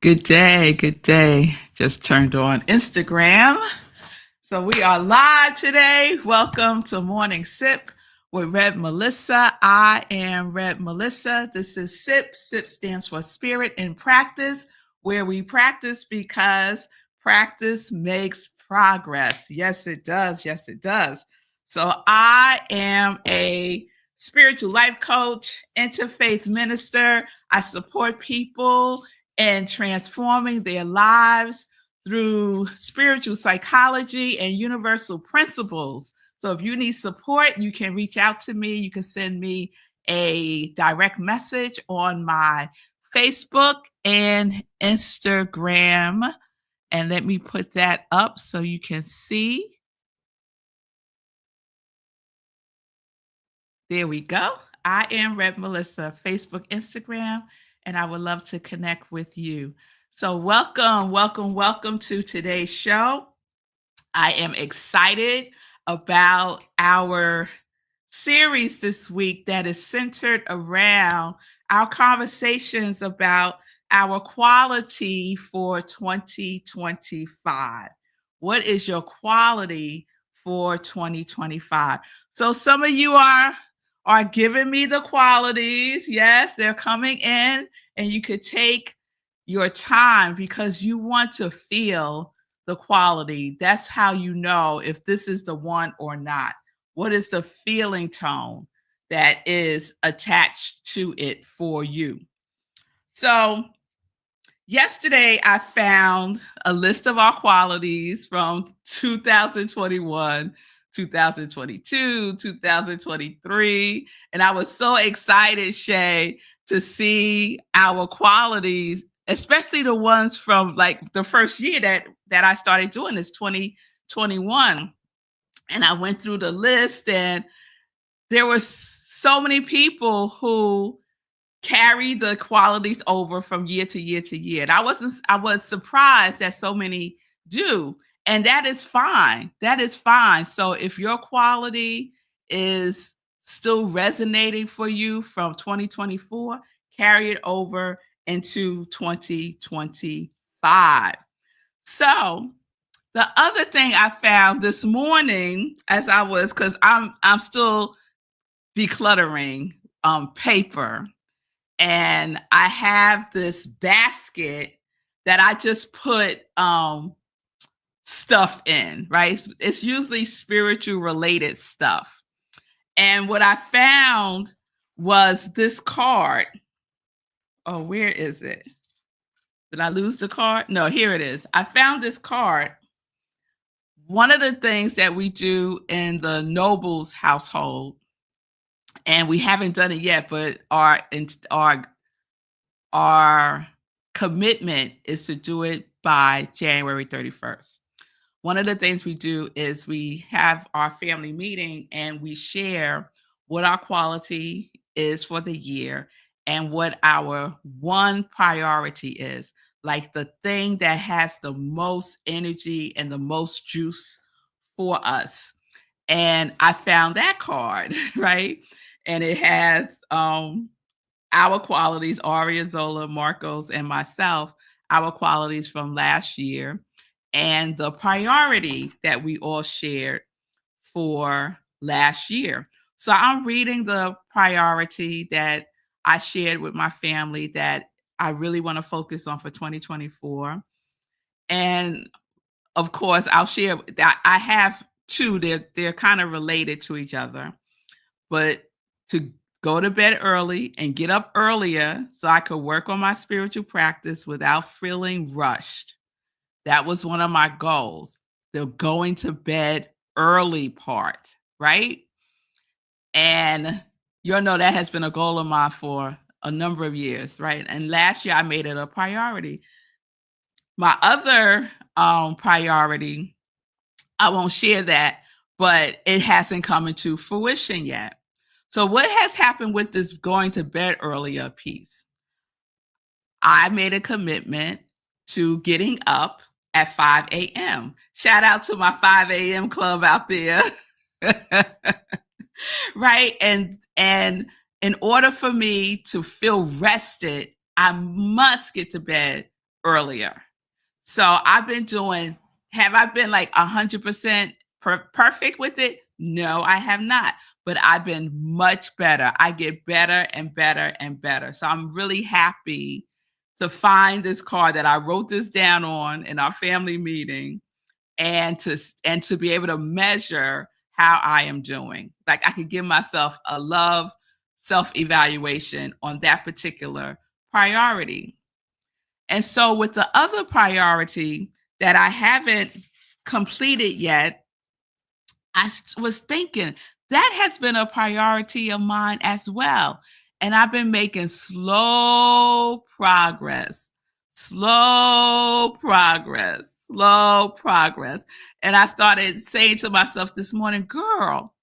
Good day, good day. Just turned on Instagram. So we are live today. Welcome to Morning Sip with Red Melissa. I am Red Melissa. This is SIP. SIP stands for Spirit in Practice, where we practice because practice makes progress. Yes, it does. Yes, it does. So I am a spiritual life coach, interfaith minister. I support people in transforming their lives through spiritual psychology and universal principles. So if you need support, you can reach out to me. You can send me a direct message on my Facebook and Instagram. And let me put that up so you can see. There we go. I am Red Melissa, Facebook, Instagram, and I would love to connect with you. So welcome to today's show. I am excited about our series this week that is centered around our conversations about our quality for 2025. What is your quality for 2025? So some of you are giving me the qualities. Yes, they're coming in, and you could take your time because you want to feel the quality. That's how you know if this is the one or not. What is the feeling tone that is attached to it for you? So, yesterday I found a list of our qualities from 2021, 2022, 2023, and I was so excited, Shay, to see our qualities, especially the ones from like the first year that I started doing this, 2021. And I went through the list, and there were so many people who carry the qualities over from year to year to year. And I was surprised that so many do. And that is fine. That is fine. So if your quality is still resonating for you from 2024, carry it over into 2025. So the other thing I found this morning as I was, because I'm still decluttering paper, and I have this basket that I just put stuff in, right? It's usually spiritual related stuff. And what I found was this card. Oh, where is it? Did I lose the card? No, here it is. I found this card. One of the things that we do in the Nobles household, and we haven't done it yet, but our commitment is to do it by January 31st. One of the things we do is we have our family meeting and we share what our quality is for the year and what our one priority is, like the thing that has the most energy and the most juice for us. And I found that card, right? And it has our qualities, Aria, Zola, Marcos, and myself, our qualities from last year, and the priority that we all shared for last year. So I'm reading the priority that I shared with my family that I really want to focus on for 2024. And of course, I'll share that I have two, they're kind of related to each other, but to go to bed early and get up earlier so I could work on my spiritual practice without feeling rushed. That was one of my goals, the going to bed early part, right? And you'll know that has been a goal of mine for a number of years, right? And last year I made it a priority. My other priority, I won't share that, but it hasn't come into fruition yet. So what has happened with this going to bed earlier piece? I made a commitment to getting up at 5 a.m. Shout out to my 5 a.m. club out there. Right? And in order for me to feel rested, I must get to bed earlier. So I've been doing, have I been like 100% perfect with it? No, I have not. But I've been much better. I get better and better and better. So I'm really happy to find this card that I wrote this down on in our family meeting, and to be able to measure how I am doing. Like I could give myself a love self-evaluation on that particular priority. And so with the other priority that I haven't completed yet, was thinking that has been a priority of mine as well. And I've been making slow progress, slow progress, slow progress. And I started saying to myself this morning, girl,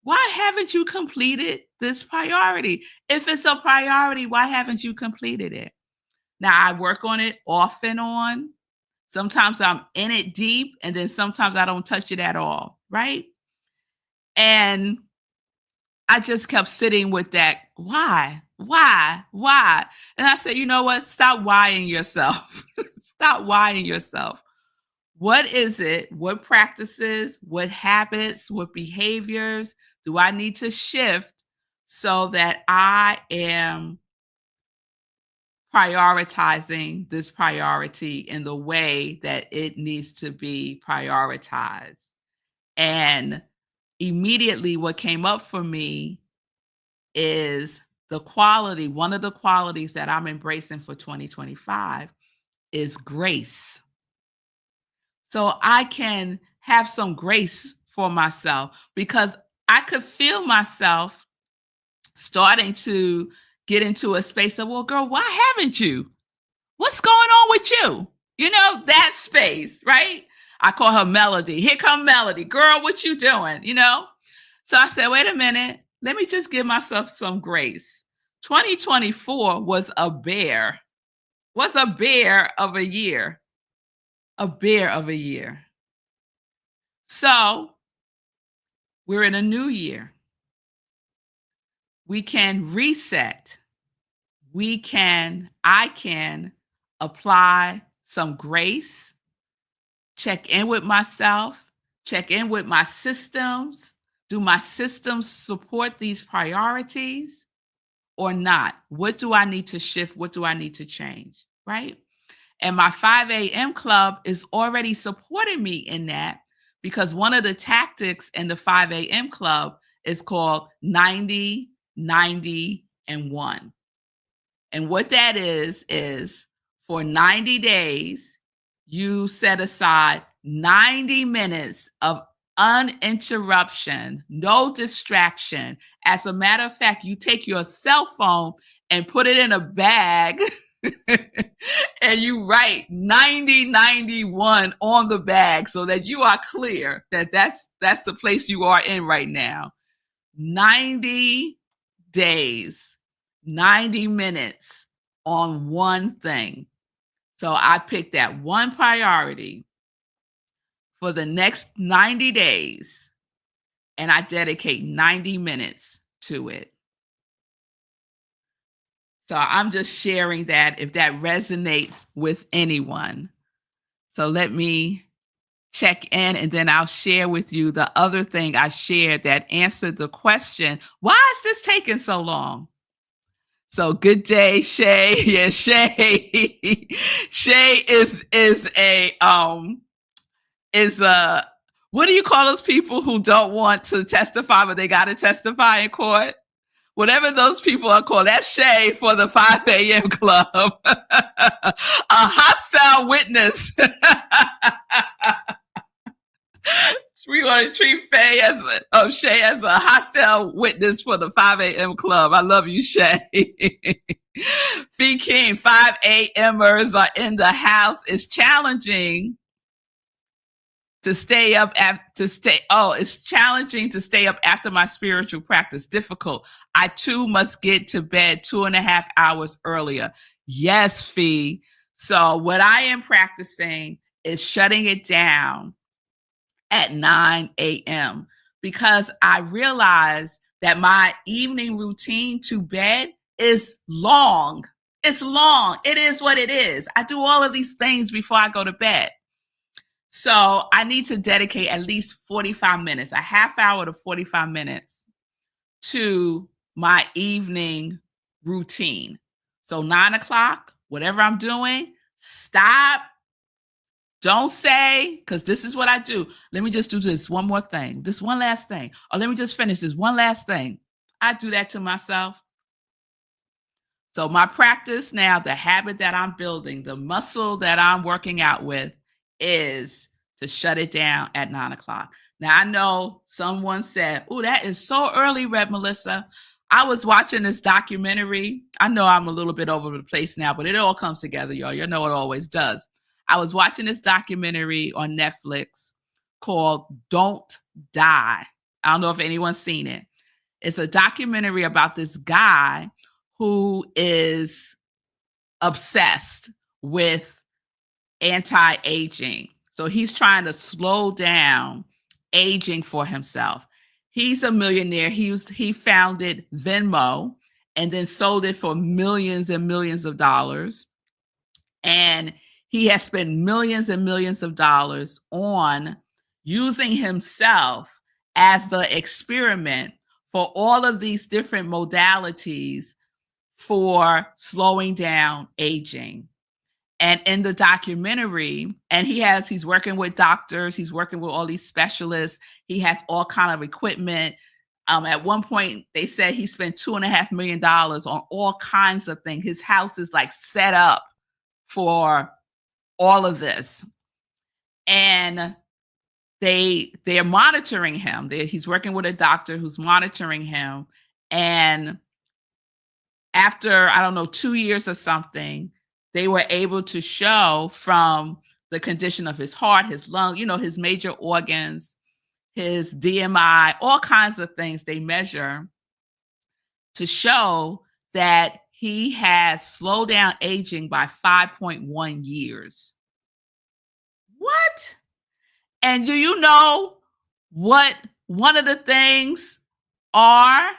why haven't you completed this priority? If it's a priority, why haven't you completed it? Now, I work on it off and on. Sometimes I'm in it deep, and then sometimes I don't touch it at all, right? And I just kept sitting with that, why? Why? Why? And I said, you know what? Stop whying yourself. Stop whying yourself. What is it? What practices, what habits, what behaviors do I need to shift so that I am prioritizing this priority in the way that it needs to be prioritized? And immediately what came up for me is one of the qualities that I'm embracing for 2025 is grace. So I can have some grace for myself, because I could feel myself starting to get into a space of, well, girl, why haven't you? What's going on with you? You know, that space, right? I call her Melody. Here come Melody. Girl, what you doing? You know? So I said, wait a minute. Let me just give myself some grace. 2024 was a bear of a year, a bear of a year. So we're in a new year. We can reset. I can apply some grace, check in with myself, check in with my systems. Do my systems support these priorities or not? What do I need to shift? What do I need to change? Right? And my 5 a.m. club is already supporting me in that, because one of the tactics in the 5 a.m. club is called 90, 90, and 1. And what that is for 90 days, you set aside 90 minutes of uninterruption, no distraction. As a matter of fact, you take your cell phone and put it in a bag and you write 9091 on the bag so that you are clear that that's the place you are in right now. 90 days, 90 minutes on one thing. So I picked that one priority for the next 90 days, and I dedicate 90 minutes to it. So I'm just sharing that if that resonates with anyone. So let me check in, and then I'll share with you the other thing I shared that answered the question, why is this taking so long? So good day, Shay. Yeah, Shay. Shay is a what do you call those people who don't want to testify but they got to testify in court? Whatever those people are called, that's Shay for the 5 a.m. club. A hostile witness. We want to treat Shay as a hostile witness for the 5 a.m. club. I love you, Shay. Fee King, 5 a.m.ers are in the house. It's challenging to stay up it's challenging to stay up after my spiritual practice. Difficult. I too must get to bed 2.5 hours earlier. Yes, Fee. So what I am practicing is shutting it down at 9 a.m. because I realize that my evening routine to bed is long. It's long. It is what it is. I do all of these things before I go to bed. So I need to dedicate at least 45 minutes, a half hour to 45 minutes to my evening routine. So 9 o'clock, whatever I'm doing, stop. Don't say, because this is what I do. Let me just do this one more thing, this one last thing, or let me just finish this one last thing. I do that to myself. So my practice now, the habit that I'm building, the muscle that I'm working out with is to shut it down at 9 o'clock. Now I know someone said, "Oh, that is so early, Red Melissa." I was watching this documentary. I know I'm a little bit over the place now, but it all comes together, y'all. You know it always does. I was watching this documentary on Netflix called Don't Die. I don't know if anyone's seen it. It's a documentary about this guy who is obsessed with anti-aging. So he's trying to slow down aging for himself. He's a millionaire. He founded Venmo and then sold it for millions and millions of dollars. And he has spent millions and millions of dollars on using himself as the experiment for all of these different modalities for slowing down aging. And in the documentary, and he's working with doctors, he's working with all these specialists, he has all kind of equipment. At one point, they said he spent $2.5 million on all kinds of things. His house is like set up for all of this. And they're monitoring him. He's working with a doctor who's monitoring him. And after, I don't know, 2 years or something, they were able to show from the condition of his heart, his lung, his major organs, his DMI, all kinds of things they measure to show that he has slowed down aging by 5.1 years. What? And do you know what one of the things are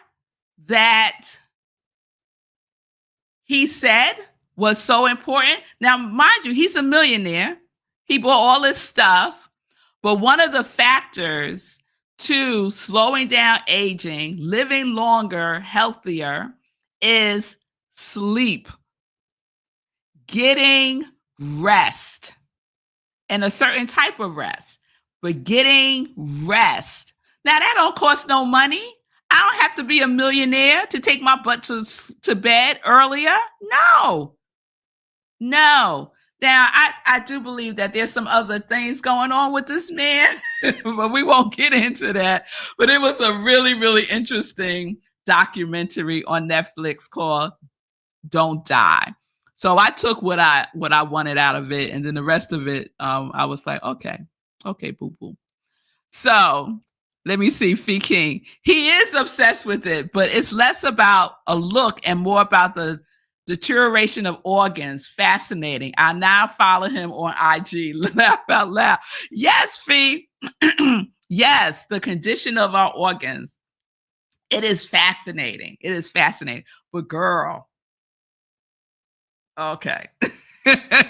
that he said was so important? Now, mind you, he's a millionaire. He bought all this stuff. But one of the factors to slowing down aging, living longer, healthier, is sleep, getting rest, and a certain type of rest, but getting rest. Now, that don't cost no money. I don't have to be a millionaire to take my butt to bed earlier. No. Now, I do believe that there's some other things going on with this man, but we won't get into that. But it was a really, really interesting documentary on Netflix called Don't Die. So I took what I wanted out of it, and then the rest of it, I was like, okay, boo. So let me see, Fee King. He is obsessed with it, but it's less about a look and more about the deterioration of organs. Fascinating. I now follow him on IG. Laugh out loud. Yes, Fee. Yes, the condition of our organs. It is fascinating. But girl, okay.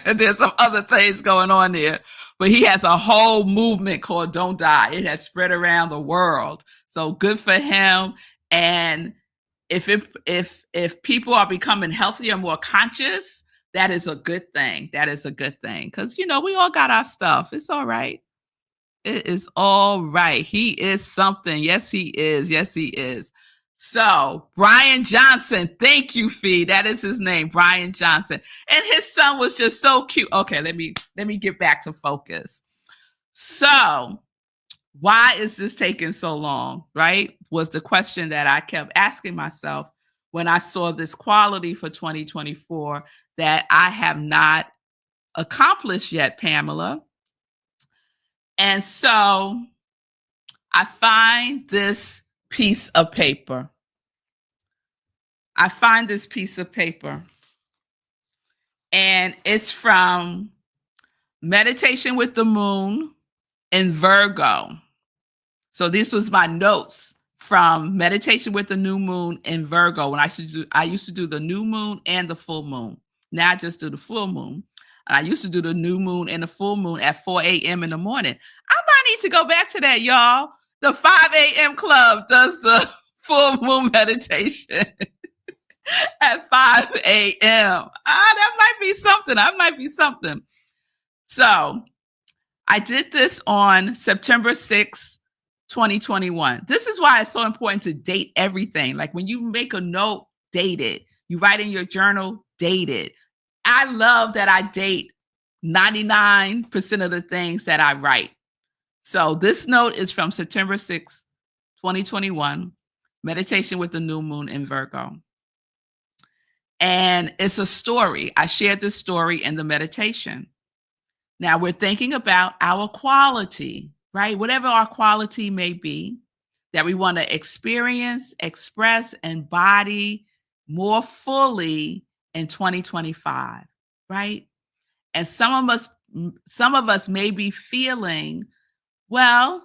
There's some other things going on there. But he has a whole movement called Don't Die. It has spread around the world. So good for him. And if people are becoming healthier, more conscious, that is a good thing. Because, we all got our stuff. It's all right. It is all right. He is something. Yes, he is. So Brian Johnson, thank you, Fee. That is his name, Brian Johnson. And his son was just so cute. Okay, let me get back to focus. So why is this taking so long, right? Was the question that I kept asking myself when I saw this quality for 2024 that I have not accomplished yet, Pamela. And so I find this piece of paper. And it's from Meditation with the Moon in Virgo. So this was my notes from Meditation with the New Moon in Virgo when I used to do the new moon and the full moon. Now I just do the full moon. And I used to do the new moon and the full moon at 4 a.m. in the morning. I might need to go back to that, y'all. The 5 a.m. club does the full moon meditation at 5 a.m. That might be something. That might be something. So I did this on September 6th, 2021. This is why it's so important to date everything. Like when you make a note, date it. You write in your journal, date it. I love that I date 99% of the things that I write. So this note is from September 6th, 2021, meditation with the new moon in Virgo. And it's a story. I shared this story in the meditation. Now we're thinking about our quality, right? Whatever our quality may be, that we want to experience, express, embody more fully in 2025, right? And some of us may be feeling, well,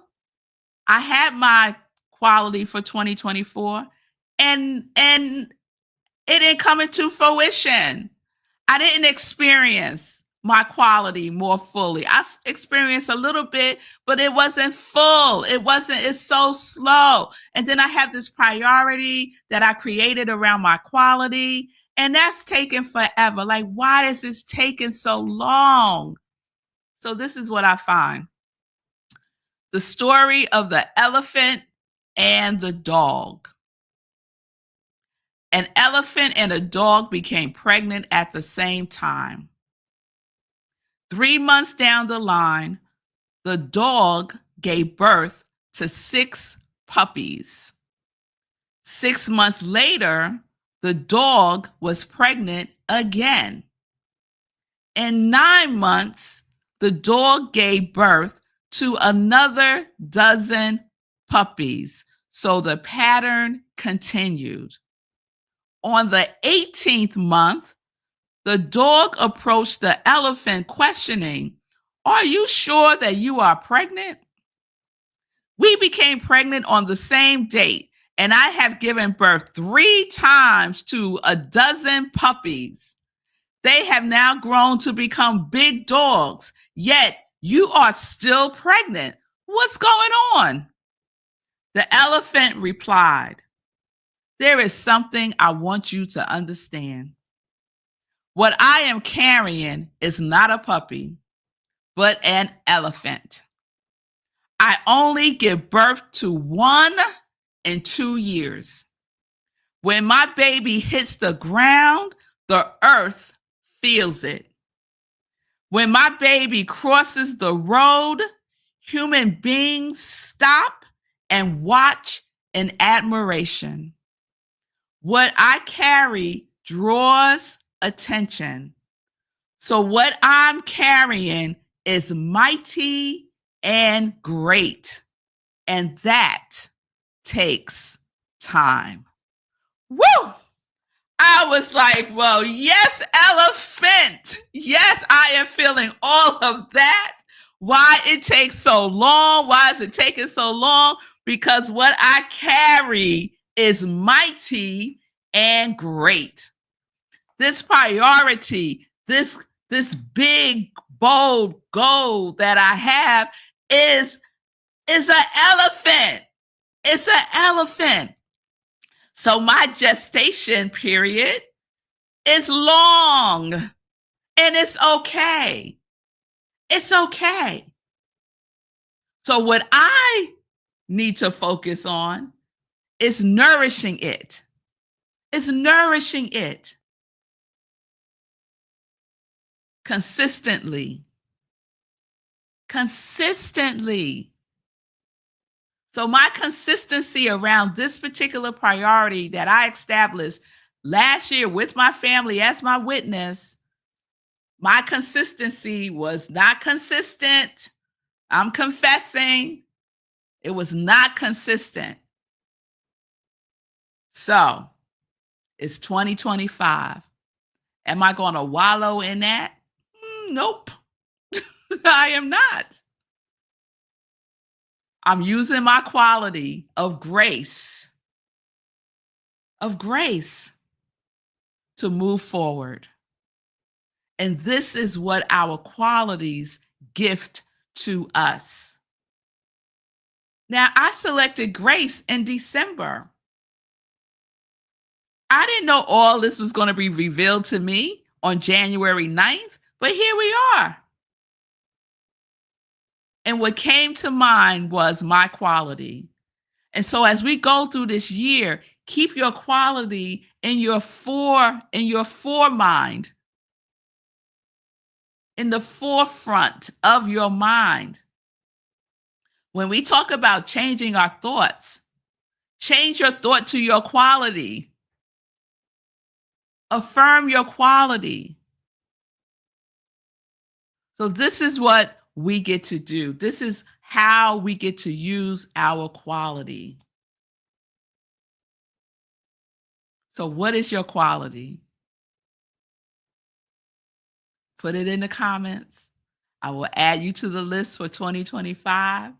I had my quality for 2024 and it didn't come into fruition. I didn't experience my quality more fully. I experienced a little bit, but it wasn't full. It's so slow. And then I have this priority that I created around my quality, and that's taken forever. Like, why is this taking so long? So this is what I find. The story of the elephant and the dog. An elephant and a dog became pregnant at the same time. 3 months down the line, the dog gave birth to 6 puppies. 6 months later, the dog was pregnant again. In 9 months, the dog gave birth to another dozen puppies. So the pattern continued. On the 18th month, the dog approached the elephant questioning, "Are you sure that you are pregnant? We became pregnant on the same date, and I have given birth 3 times to a dozen puppies. They have now grown to become big dogs, yet you are still pregnant. What's going on?" The elephant replied, "There is something I want you to understand. What I am carrying is not a puppy, but an elephant. I only give birth to 1 in 2 years. When my baby hits the ground, the earth feels it. When my baby crosses the road, human beings stop and watch in admiration. What I carry draws attention. So what I'm carrying is mighty and great, and that takes time." Woo! I was like, well, yes, elephant. Yes, I am feeling all of that. Why it takes so long? Why is it taking so long? Because what I carry is mighty and great. This priority, this big, bold goal that I have is an elephant. It's an elephant. So my gestation period is long, and it's okay. It's okay. So what I need to focus on is nourishing it. It's nourishing it consistently. Consistently. So my consistency around this particular priority that I established last year with my family as my witness, my consistency was not consistent. I'm confessing it was not consistent. So it's 2025. Am I going to wallow in that? Nope. I am not. I'm using my quality of grace to move forward. And this is what our qualities gift to us. Now, I selected grace in December. I didn't know all this was going to be revealed to me on January 9th, but here we are. And what came to mind was my quality. And so as we go through this year, keep your quality in your mind, in the forefront of your mind. When we talk about changing our thoughts, change your thought to your quality. Affirm your quality. So this is what we get to do. This is how we get to use our quality. So what is your quality? Put it in the comments. I will add you to the list for 2025.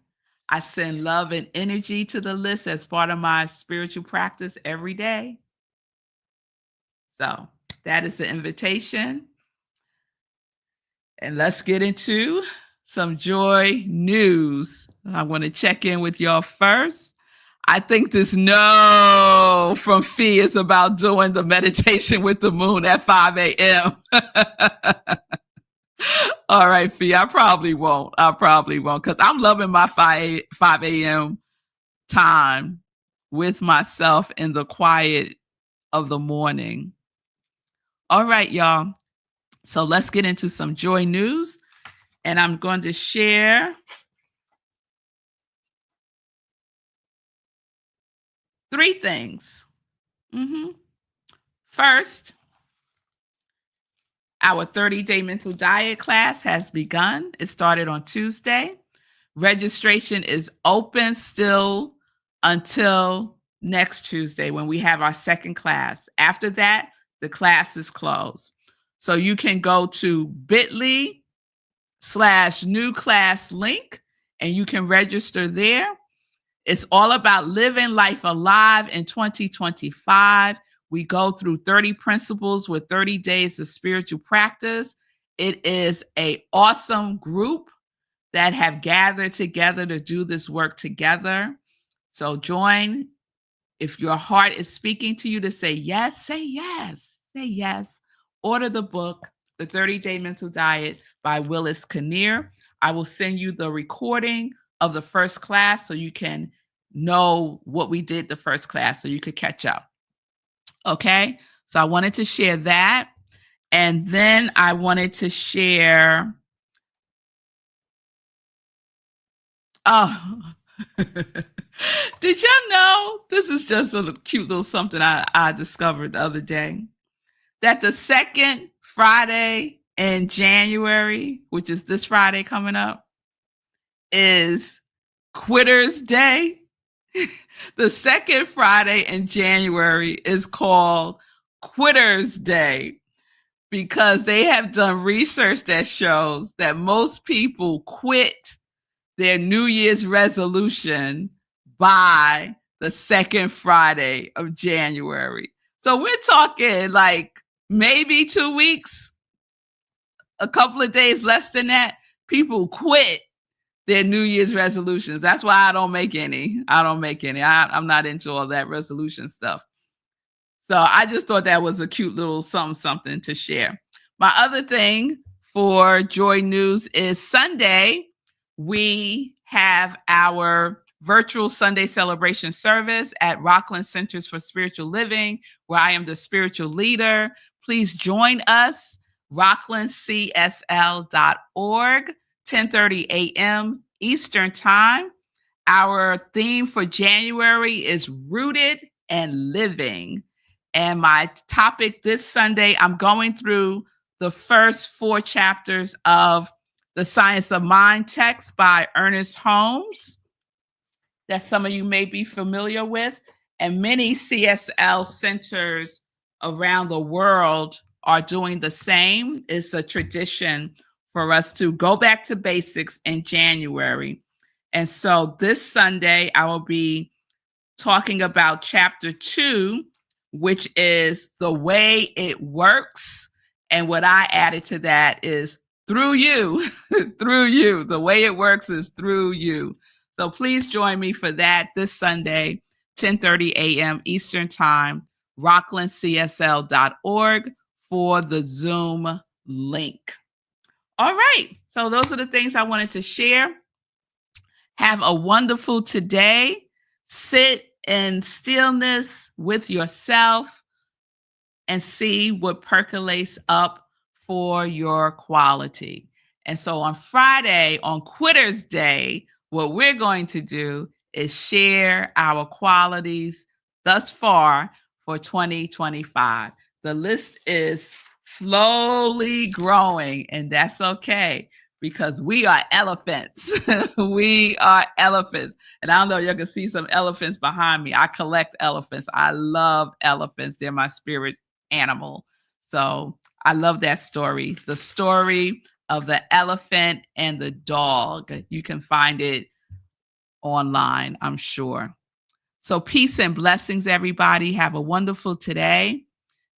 I send love and energy to the list as part of my spiritual practice every day. So that is the invitation. And let's get into some joy news. I want to check in with y'all first. I think this no from Fee is about doing the meditation with the moon at 5 a.m. All right, Fee, I probably won't because I'm loving my 5 a.m. time with myself in the quiet of the morning. All right, y'all. So let's get into some joy news. And I'm going to share 3 things. First, our 30-day mental diet class has begun. It started on Tuesday. Registration is open still until next Tuesday when we have our second class. After that, the class is closed. So you can go to bit.ly/new class link and you can register there. It's all about living life alive in 2025. We go through 30 principles with 30 days of spiritual practice. It is an awesome group that have gathered together to do this work together. So join. If your heart is speaking to you to say yes, say yes, say yes. Order the book, The 30-Day Mental Diet by Willis Kinnear. I will send you the recording of the first class so you can know what we did the first class so you could catch up. Okay, so I wanted to share that. And then I wanted to share, did y'all know, this is just a cute little something I discovered the other day, that the second Friday in January, which is this Friday coming up, is Quitter's Day. The second Friday in January is called Quitter's Day because they have done research that shows that most people quit their New Year's resolution by the second Friday of January. So we're talking like maybe 2 weeks, a couple of days less than that. People quit their New Year's resolutions. That's why I don't make any. I'm not into all that resolution stuff. So I just thought that was a cute little something to share. My other thing for Joy News is Sunday, we have our virtual Sunday celebration service at Rockland Centers for Spiritual Living, where I am the spiritual leader. Please join us, rocklandcsl.org. 10:30 a.m. Eastern Time. Our theme for January is Rooted and Living. And my topic this Sunday, I'm going through the first 4 chapters of The Science of Mind text by Ernest Holmes that some of you may be familiar with. And many CSL centers around the world are doing the same. It's a tradition for us to go back to basics in January. And so this Sunday, I will be talking about chapter 2, which is The Way It Works. And what I added to that is through you, through you. The way it works is through you. So please join me for that this Sunday, 10:30 a.m. Eastern Time, rocklandcsl.org for the Zoom link. All right. So those are the things I wanted to share. Have a wonderful today. Sit in stillness with yourself and see what percolates up for your quality. And so on Friday, on Quitters Day, what we're going to do is share our qualities thus far for 2025. The list is slowly growing, and that's okay because we are elephants. We are elephants. And I don't know, you can see some elephants behind me. I collect elephants. I love elephants. They're my spirit animal. So I love that story. The story of the elephant and the dog. You can find it online, I'm sure. So peace and blessings, everybody. Have a wonderful today.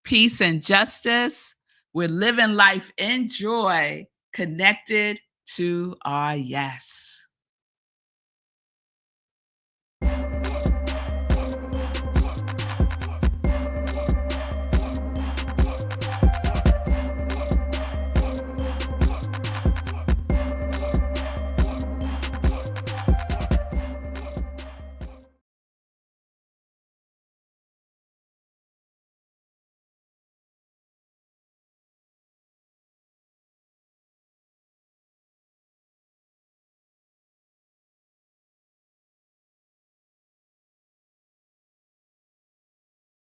Peace and justice. We're living life in joy, connected to our yes.